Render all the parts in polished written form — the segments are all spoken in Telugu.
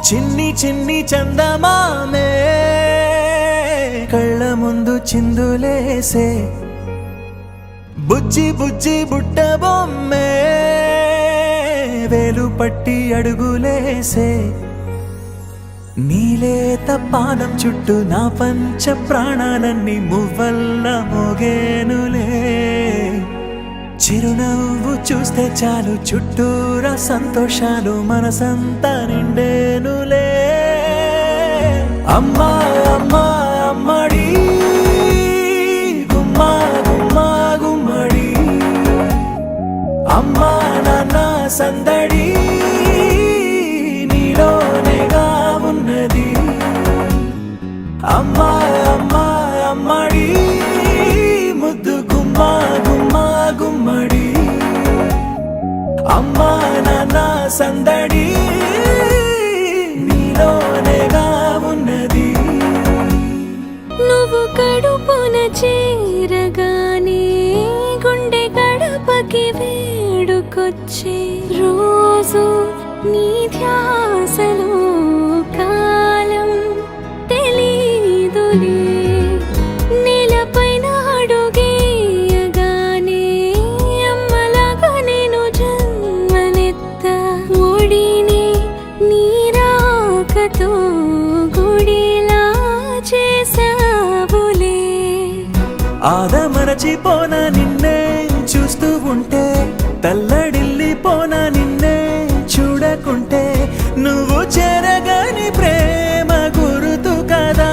చిన్ని చిన్ని చందమామే కళ్ళ ముందు చిందులేసే బుజ్జి బుజ్జి బుట్ట బొమ్మే వేలు పట్టి అడుగులేసే నీలేత పానం చుట్టూ నా పంచ ప్రాణాలన్నీ మువ్వల్ల మోగేనులే చిరునవ్వు చూస్తే చాలు చుట్టూరా సంతోషాలు మనసంతా నిండేనులే అమ్మా అమ్మా అమ్మడి గుమ్మా గుమ్మా గుమ్మడి అమ్మా నాన్న సందడి నీలోనేగా ఉన్నది అమ్మా అమ్మా అమ్మడి ముద్దు గుమ్మా గుమ్మా గుమ్మడి అమ్మా నాన్న సందడి నీలోనేగా ఉన్నది నువ్వు కడుపున చేరగానే గుండె గడపకి వేడుకొచ్చే రోజు నీ ధ్యాసలో కాలం తెలీదులే నేలపైన అడుగేయగానే అమ్మలాగా నేను జన్మనెత్త ఒడిని నీ రాకతో గుడిలా చేసావులే ఆదమరచిపోన నిన్నే చూస్తూ ఉంటే తల్లడిల్లిపోన నిన్నే చూడకుంటే నువ్వు చెరగని ప్రేమ గురుతు కదా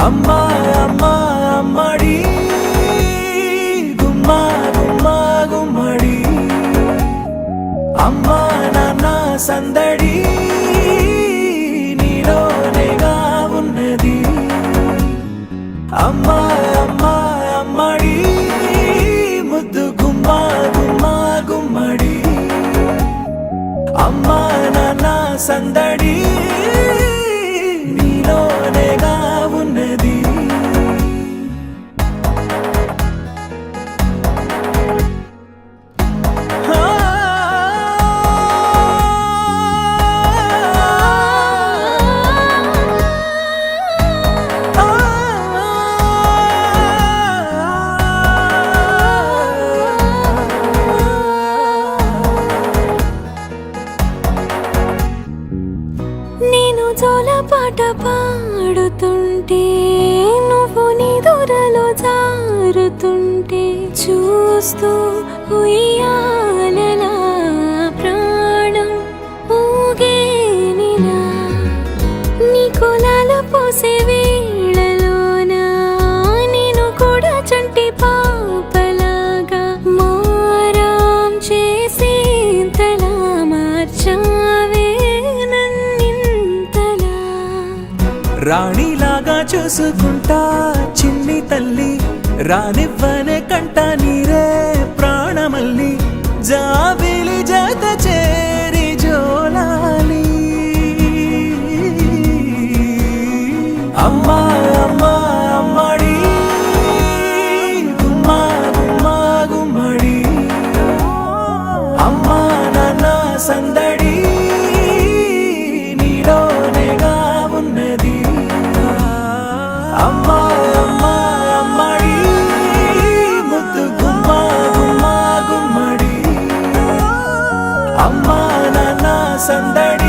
అమ్మా అమ్మా అమ్మడి గుమ్మా గుమ్మా గుమ్మడి అమ్మా నాన్న సందడి నీలోనేగా ఉన్నది అమ్మా అమ్మా అమ్మడి ముద్దు గుమ్మా గుమ్మా గుమ్మడి అమ్మా నాన్న సందడి నీలోనేగా ఉన్నది నేను జోలపాట పాడుతుంటే నువ్వు నీ దూరలో జారుతుంటే చూస్తూ ఉయ్యాలలా ప్రాణం ఊగేనిలా నీ కులాల పోసే వేళలోనా నేను కూడా చంటి పాపలాగా మారాం చేసేంతలా మార్చావే రాణిలాగా చూసుకుంటా చిన్ని తల్లి రానివ్వనే కంట నీరే ప్రాణమల్లి జాబిలి జత చేరి జోలాలి అమ్మా అమ్మా అమ్మడి గుమ్మా గుమ్మా గుమ్మడి అమ్మా నాన్న సందడి నీలోనేగా ఉన్నది అమ్మా అమ్మా అమ్మడి ముద్దు గుమ్మా గుమ్మా గుమ్మడి అమ్మా నాన్న సందడి